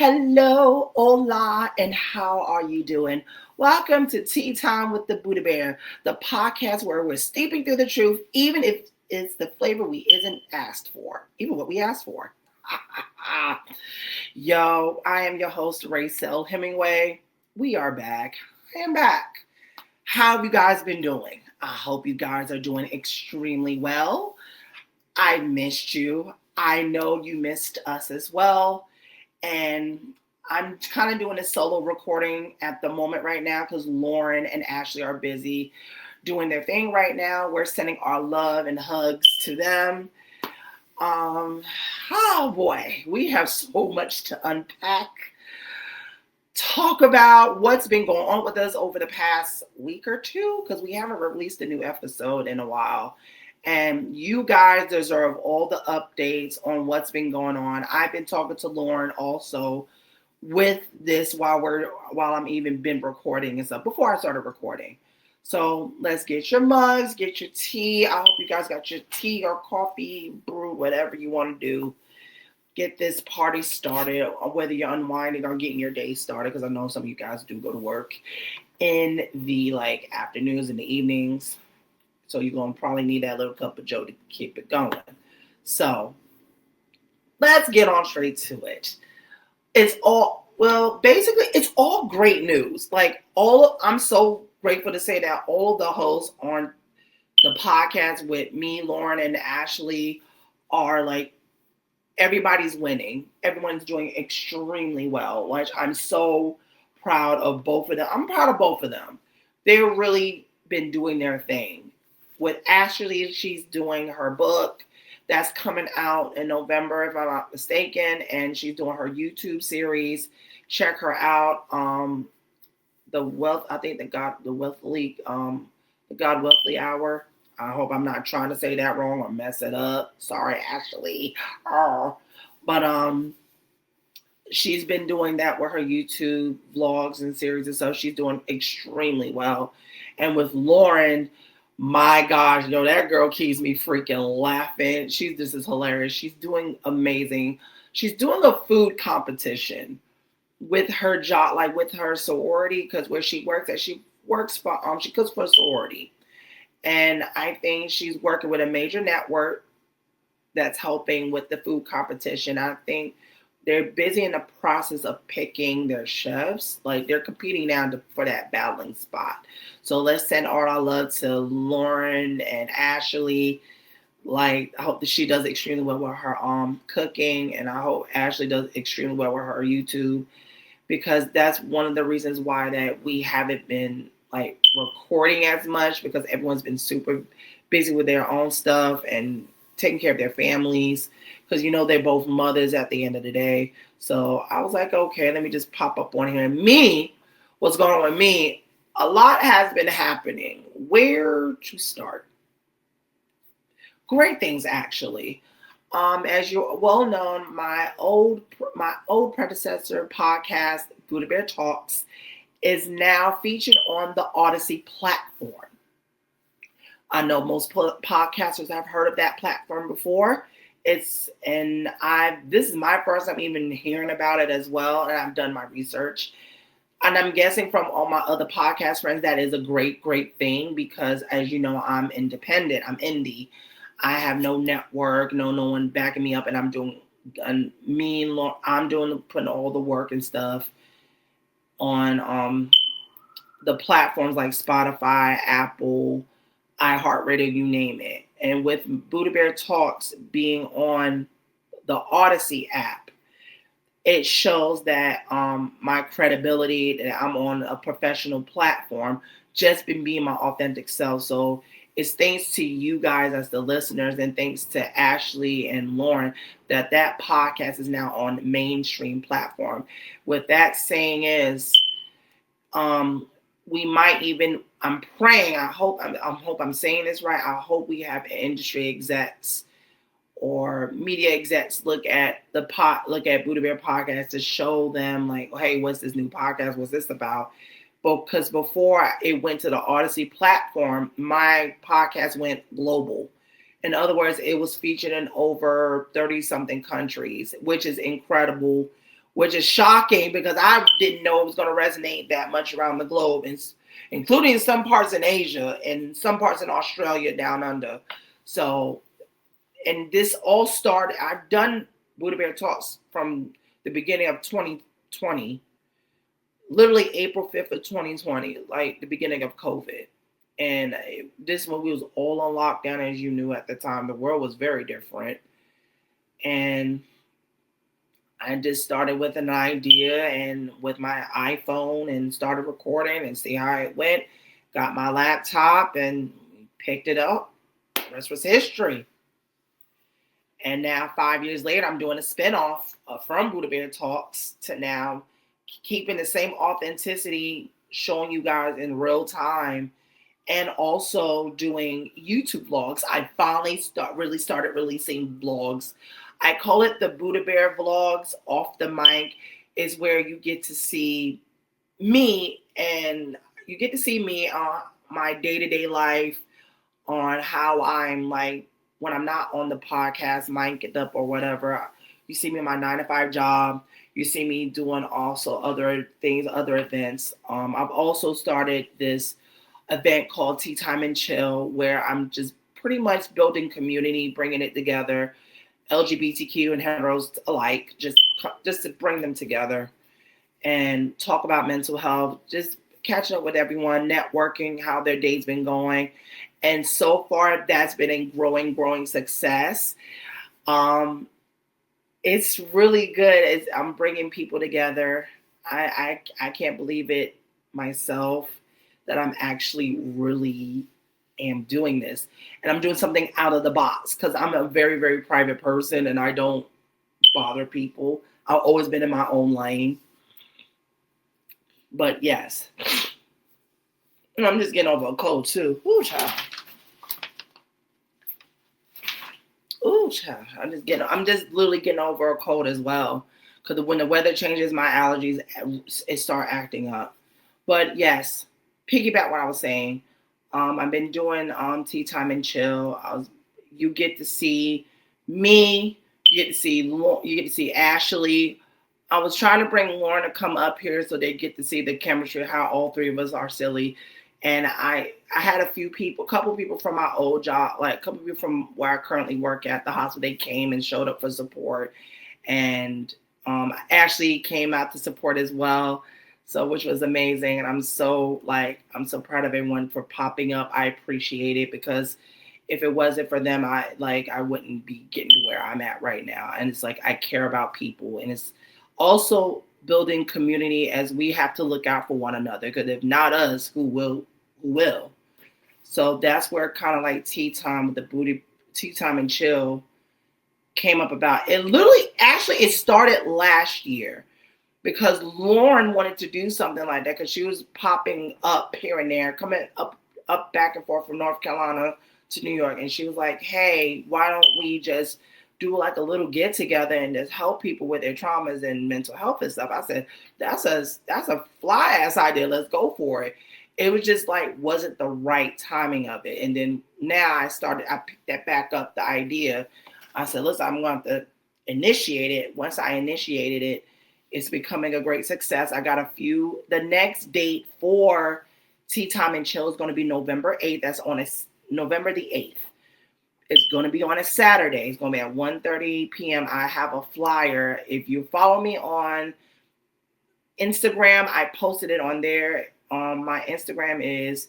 Hello, hola, and how are you doing? Welcome to Tea Time with the Buddha Bear, the podcast where we're steeping through the truth, even if it's the flavor we isn't asked for, even what we asked for. Yo, I am your host, Racel Hemingway. We are back. I am back. How have you guys been doing? I hope you guys are doing extremely well. I missed you. I know you missed us as well. And I'm kind of doing a solo recording at the moment right now because Lauren and Ashley are busy doing their thing right now. We're sending our love and hugs to them. Um, oh boy, we have so much to unpack. Talk about what's been going on with us over the past week or two because we haven't released a new episode in a while. And you guys deserve all the updates on what's been going on. I've been talking to Lauren also with this while I'm even been recording and stuff before I started recording. So let's get your mugs, get your tea. I hope you guys got your tea or coffee, brew, whatever you want to do. Get this party started, whether you're unwinding or getting your day started, because I know some of you guys do go to work in the afternoons and the evenings. So you're going to probably need that little cup of joe to keep it going. So let's get on straight to it. Basically, it's all great news. I'm so grateful to say that all the hosts on the podcast with me, Lauren, and Ashley are everybody's winning. Everyone's doing extremely well. I'm so proud of both of them. I'm proud of both of them. They've really been doing their thing. With Ashley, she's doing her book that's coming out in November, if I'm not mistaken, and she's doing her YouTube series. Check her out. The God Wealthy Hour. I hope I'm not trying to say that wrong or mess it up. Sorry, Ashley. But she's been doing that with her YouTube vlogs and series and stuff. She's doing extremely well. And with Lauren, my gosh, that girl keeps me freaking laughing. She's just as hilarious. She's doing amazing. She's doing a food competition with her job, with her sorority, because where she works at, she cooks for a sorority. And I think she's working with a major network that's helping with the food competition. I think they're busy in the process of picking their chefs. They're competing now for that battling spot. So let's send all our love to Lauren and Ashley. I hope that she does extremely well with her cooking, and I hope Ashley does extremely well with her YouTube, because that's one of the reasons why that we haven't been recording as much, because everyone's been super busy with their own stuff and taking care of their families, because they're both mothers at the end of the day. So I was like, okay, let me just pop up on here. And what's going on with me? A lot has been happening. Where to start? Great things, actually. As you're well known, my old predecessor podcast, Buddha Bear Talks, is now featured on the Odyssey platform. I know most podcasters have heard of that platform before. This is my first time even hearing about it as well, and I've done my research. And I'm guessing from all my other podcast friends, that is a great, great thing, because as you know, I'm independent. I'm indie. I have no network, no one backing me up, and I'm doing putting all the work and stuff on the platforms like Spotify, Apple, iHeartRadio, you name it. And with Buddha Bear Talks being on the Odyssey app, it shows that my credibility, that I'm on a professional platform, just been being my authentic self. So it's thanks to you guys as the listeners, and thanks to Ashley and Lauren, that podcast is now on mainstream platform. With that saying is, we might even, I'm praying, I hope I'm saying this right. I hope we have industry execs or media execs look at Buddha Bear podcast to show them hey, what's this new podcast? What's this about? Because before it went to the Odyssey platform, my podcast went global. In other words, it was featured in over 30 something countries, which is incredible which is shocking because I didn't know it was going to resonate that much around the globe, and including some parts in Asia and some parts in Australia down under. So, and this all started, I've done Buddha Bear Talks from the beginning of 2020, literally April 5th of 2020, like the beginning of COVID. And this one, we was all on lockdown, as you knew at the time. The world was very different. And I just started with an idea and with my iPhone and started recording and see how it went. Got my laptop and picked it up. The rest was history. And now 5 years later, I'm doing a spinoff from Buddha Bear Talks to now keeping the same authenticity, showing you guys in real time, and also doing YouTube vlogs. I finally started releasing vlogs. I call it the Buddha Bear Vlogs. Off the mic is where you get to see me, and you get to see me on my day-to-day life, on how I'm like when I'm not on the podcast, mic'd up or whatever. You see me in my 9-to-5 job. You see me doing also other things, other events. I've also started this event called Tea Time and Chill, where I'm just pretty much building community, bringing it together, LGBTQ and heteros alike, just to bring them together and talk about mental health, just catching up with everyone, networking, how their day's been going. And so far, that's been a growing success. It's really good. I'm bringing people together. I can't believe it myself that I'm actually really am doing this. And I'm doing something out of the box because I'm a very, very private person and I don't bother people. I've always been in my own lane. But yes. And I'm just getting over a cold too. Ooh, child. Ooh, child. I'm just literally getting over a cold as well. Because when the weather changes, my allergies, it start acting up. But yes, piggyback what I was saying. I've been doing Tea Time and Chill. You get to see me. You get to see Ashley. I was trying to bring Lauren to come up here so they get to see the chemistry, how all three of us are silly. And I had a couple people from my old job, like a couple people from where I currently work at the hospital. They came and showed up for support. And Ashley came out to support as well. So, which was amazing. And I'm so proud of everyone for popping up. I appreciate it because if it wasn't for them, I wouldn't be getting to where I'm at right now. And it's like, I care about people. And it's also building community, as we have to look out for one another, because if not us, who will? So that's where kind of like Tea Time with the Tea Time and Chill came up about. It literally, actually, it started last year because Lauren wanted to do something like that because she was popping up here and there, coming up back and forth from North Carolina to New York. And she was like, hey, why don't we just do like a little get together and just help people with their traumas and mental health and stuff. I said, that's a fly ass idea. Let's go for it. It was just like, wasn't the right timing of it. And then now I picked that back up, the idea. I said, listen, I'm going to initiate it. Once I initiated it, it's becoming a great success. I got the next date for Tea Time and Chill is going to be November 8th. That's on November the 8th. It's going to be on a Saturday. It's going to be at 1:30 p.m. I have a flyer. If you follow me on Instagram, I posted it on there. My Instagram is,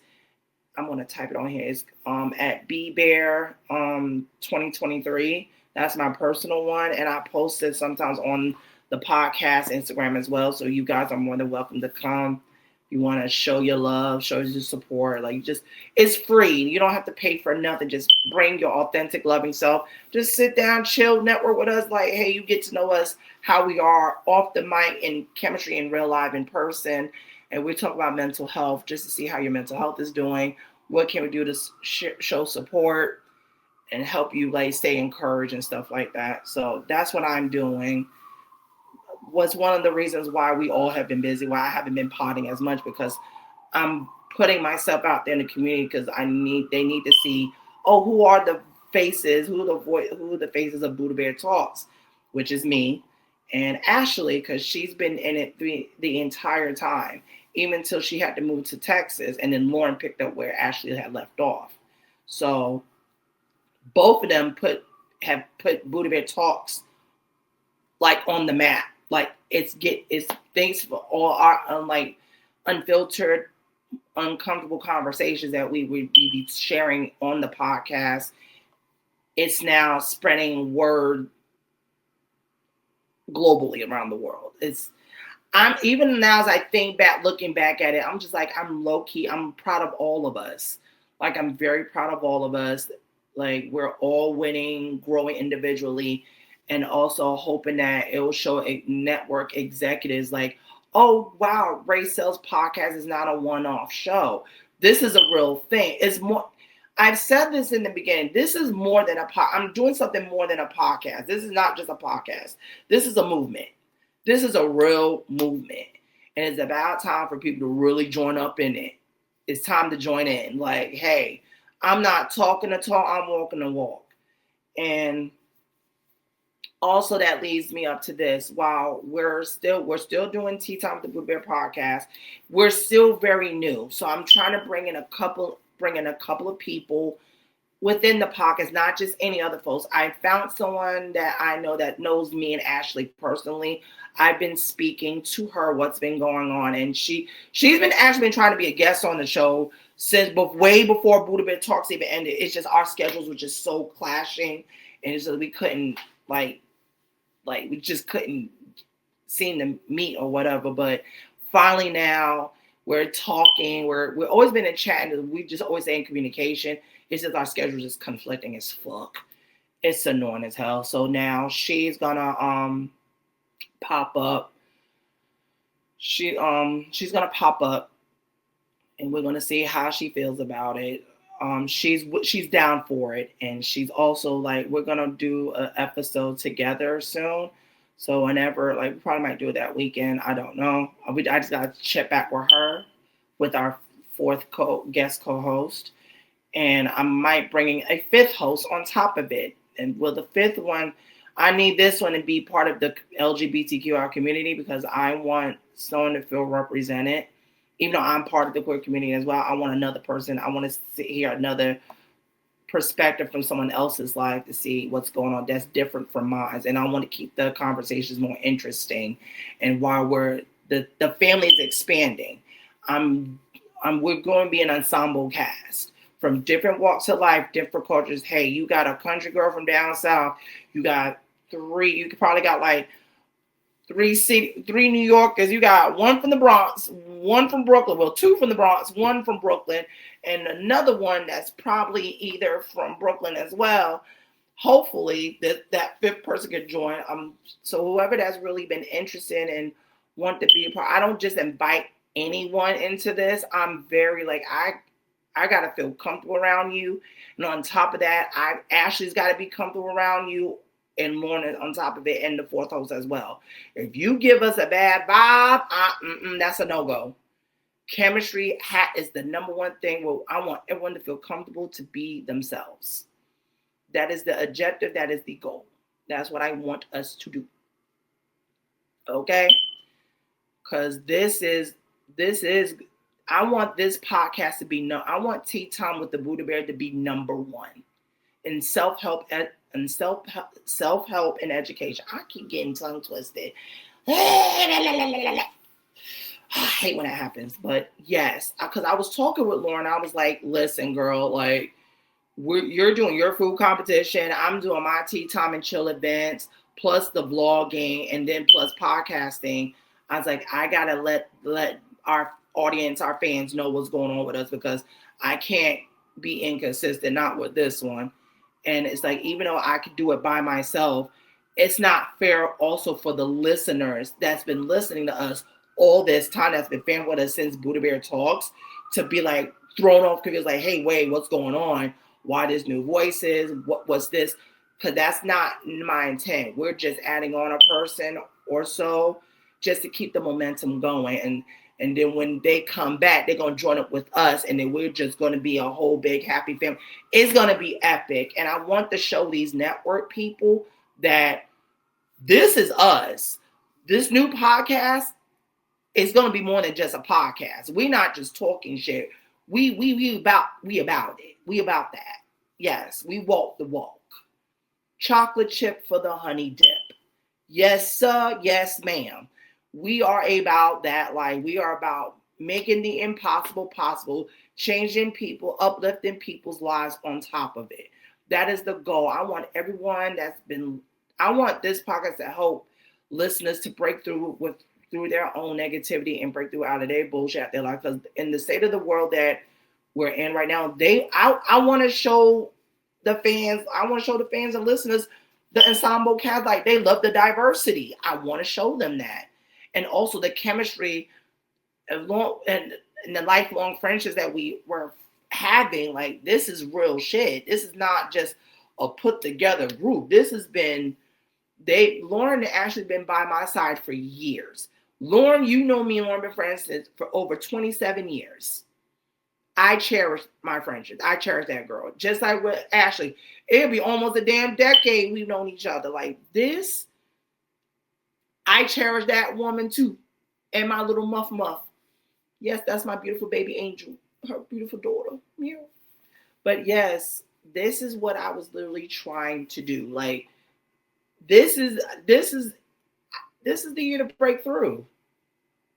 I'm going to type it on here. It's at bbear 2023. That's my personal one. And I post it sometimes on the podcast Instagram as well. So you guys are more than welcome to come. You want to show your love, show your support. It's free. You don't have to pay for nothing. Just bring your authentic, loving self. Just sit down, chill, network with us. Like, hey, you get to know us, how we are off the mic in chemistry in real life, in person. And we talk about mental health just to see how your mental health is doing. What can we do to show support and help you stay encouraged and stuff like that. So that's what I'm doing. Was one of the reasons why we all have been busy, why I haven't been potting as much, because I'm putting myself out there in the community because they need to see, who are the faces, who are the faces of Buddha Bear Talks, which is me. And Ashley, because she's been in it the entire time, even until she had to move to Texas, and then Lauren picked up where Ashley had left off. So both of them have put Buddha Bear Talks like on the map. Like it's thanks for all our like unfiltered, uncomfortable conversations that we would be sharing on the podcast. It's now spreading word globally around the world. I'm even now as I think back, looking back at it, I'm just like, I'm low key, I'm proud of all of us. Like, I'm very proud of all of us. Like, we're all winning, growing individually, and also hoping that it will show network executives like, oh, wow, Ray Sales podcast is not a one-off show. This is a real thing. It's more, I've said this in the beginning. This is more than I'm doing something more than a podcast. This is not just a podcast. This is a movement. This is a real movement. And it's about time for people to really join up in it. It's time to join in. Like, hey, I'm not talking the talk, I'm walking the walk. And also that leads me up to this. While we're still doing Tea Time with the Buddha Bear podcast, we're still very new. So I'm trying to bring in a couple of people within the podcast, not just any other folks. I found someone that I know that knows me and Ashley personally. I've been speaking to her what's been going on, and she's been actually trying to be a guest on the show since way before Buddha Bear Talks even ended. It's just our schedules were just so clashing, and so we couldn't like we just couldn't seem to meet or whatever. But finally now we're talking. We're always been in chat, and we just always stay in communication. It's just our schedule is conflicting as fuck. It's annoying as hell. So now she's gonna pop up. She's gonna pop up, and we're gonna see how she feels about it. She's down for it, and she's also like, we're gonna do an episode together soon. So whenever, like, we probably might do it that weekend. I don't know. I just gotta check back with her, with our fourth guest co-host, and I might bring in a fifth host on top of it. And with the fifth one, I need this one to be part of the LGBTQI community, because I want someone to feel represented. Even though I'm part of the queer community as well, I want another person. I want to hear another perspective from someone else's life to see what's going on that's different from mine. And I want to keep the conversations more interesting. And while the family is expanding, we're going to be an ensemble cast from different walks of life, different cultures. Hey, you got a country girl from down south. You could probably got like three New Yorkers. You got one from the Bronx, one from Brooklyn. Well, two from the Bronx, one from Brooklyn, and another one that's probably either from Brooklyn as well. Hopefully that fifth person could join. So whoever that's really been interested and want to be a part, I don't just invite anyone into this. I'm very like, I gotta feel comfortable around you. And on top of that, Ashley's gotta be comfortable around you, and Lauren on top of it, and the fourth host as well. If you give us a bad vibe, that's a no-go. Chemistry is the number one thing where I want everyone to feel comfortable to be themselves. That is the objective. That is the goal. That's what I want us to do. Okay? Because this is, I want this podcast to be, I want Tea Time with the Buddha Bear to be number one in self-help and self-help and education. I keep getting tongue twisted. I hate when that happens, but yes, because I was talking with Lauren. I was like, listen, girl, like, you're doing your food competition. I'm doing my Tea Time and Chill events, plus the vlogging, and then plus podcasting. I was like, I gotta let our audience, our fans know what's going on with us, because I can't be inconsistent, not with this one. And it's like, even though I could do it by myself, it's not fair also for the listeners that's been listening to us all this time, that's been fan with us since Buddha Bear Talks, to be like thrown off because like, hey, wait, what's going on? Why there's new voices? What's this? Because that's not my intent. We're just adding on a person or so just to keep the momentum going. And then when they come back, they're going to join up with us. And then we're just going to be a whole big happy family. It's going to be epic. And I want to show these network people that This is us. This new podcast is going to be more than just a podcast. We're not just talking shit. We about it. We about that. Yes, we walk the walk. Chocolate chip for the honey dip. Yes, sir. Yes, ma'am. We are about that. Like, we are about making the impossible possible, changing people, uplifting people's lives on top of it. That is the goal. I want everyone I want this podcast to help listeners to break through through their own negativity and break through out of their bullshit their life. Because in the state of the world that we're in right now, I want to show the fans, and listeners, the ensemble cast, like, they love the diversity. I want to show them that. And also the chemistry and the lifelong friendships that we were having. Like, this is real shit. This is not just a put together group. This has been, Lauren has actually been by my side for years. Lauren, you know me and Lauren been friends for over 27 years. I cherish my friendship. I cherish that girl. Just like with Ashley. It'll be almost a damn decade we've known each other. Like this, I cherish that woman too. And my little muff. Yes, that's my beautiful baby angel. Her beautiful daughter. Yeah. But yes, this is what I was literally trying to do. Like, this is the year to break through.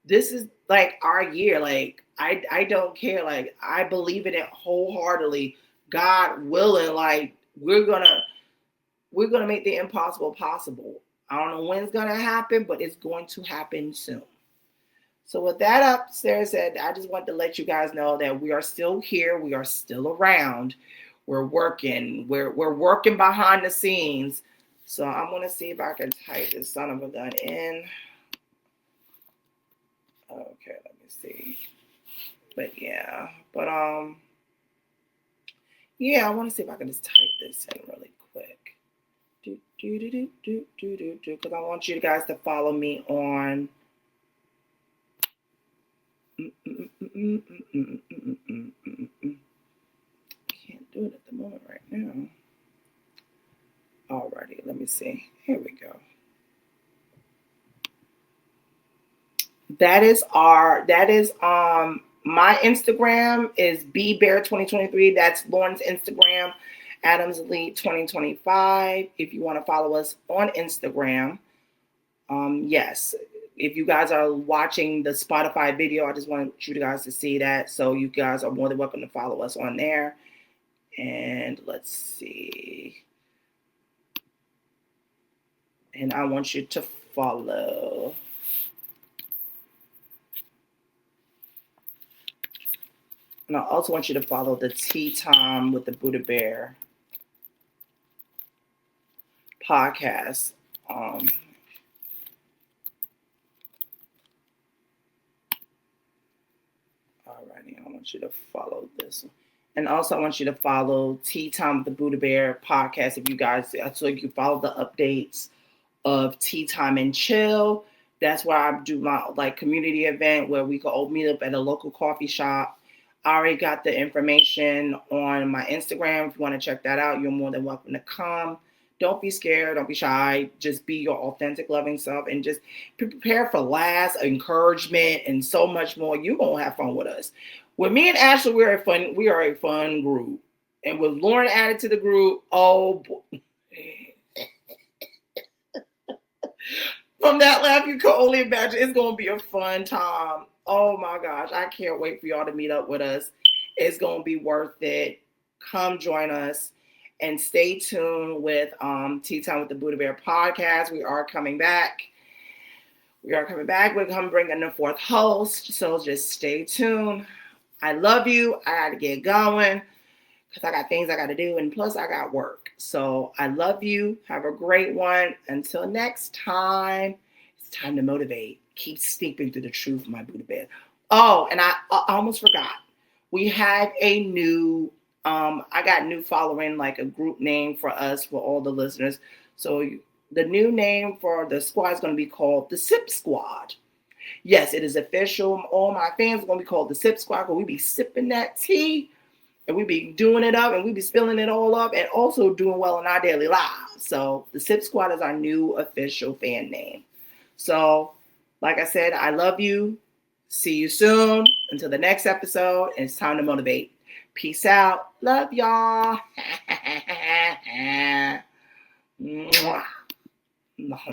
This is like our year. Like, I don't care. Like, I believe in it wholeheartedly. God willing, like, we're gonna make the impossible possible. I don't know when it's gonna happen, but it's going to happen soon. So with that upstairs said, I just want to let you guys know that we are still here. We are still around. We're working. We're working behind the scenes. So I'm gonna see if I can type this son of a gun in. Okay, let me see. But yeah, yeah, I want to see if I can just type this in really quick. Because I want you guys to follow me on. Can't do it at the moment right now. Alrighty, let me see. Here we go. That is my Instagram is bbear2023. That's Lauren's Instagram, Adams Elite 2025. If you want to follow us on Instagram, yes. If you guys are watching the Spotify video, I just want you guys to see that. So you guys are more than welcome to follow us on there. And let's see. And I want you to follow. And I also want you to follow the Tea Time with the Buddha Bear podcast. Alrighty, I want you to follow this. And also I want you to follow Tea Time with the Buddha Bear podcast. If you guys, so you can follow the updates of Tea Time and Chill. That's where I do my community event where we can all meet up at a local coffee shop. I already got the information on my Instagram. If you want to check that out, you're more than welcome to come. Don't be scared. Don't be shy. Just be your authentic, loving self and just prepare for laughs, encouragement, and so much more. You're going to have fun with us. With me and Ashley, we are a fun group. And with Lauren added to the group, oh boy. From that laugh, you can only imagine it's going to be a fun time. Oh my gosh, I can't wait for y'all to meet up with us. It's going to be worth it. Come join us and stay tuned with Tea Time with the Buddha Bear podcast. We are coming back. We're coming bringing the fourth host. So just stay tuned. I love you. I got to get going because I got things I got to do. And plus I got work. So I love you. Have a great one. Until next time, it's time to motivate. Keep steeping through the truth, my Buddha Bear. Oh, and I almost forgot. We have a new, I got new following, like a group name for us, for all the listeners. So the new name for the squad is going to be called the Sip Squad. Yes, it is official. All my fans are going to be called the Sip Squad because we be sipping that tea and we be doing it up and we be spilling it all up and also doing well in our daily lives. So the Sip Squad is our new official fan name. So, like I said, I love you. See you soon. Until the next episode, it's time to motivate. Peace out. Love y'all. Mwah.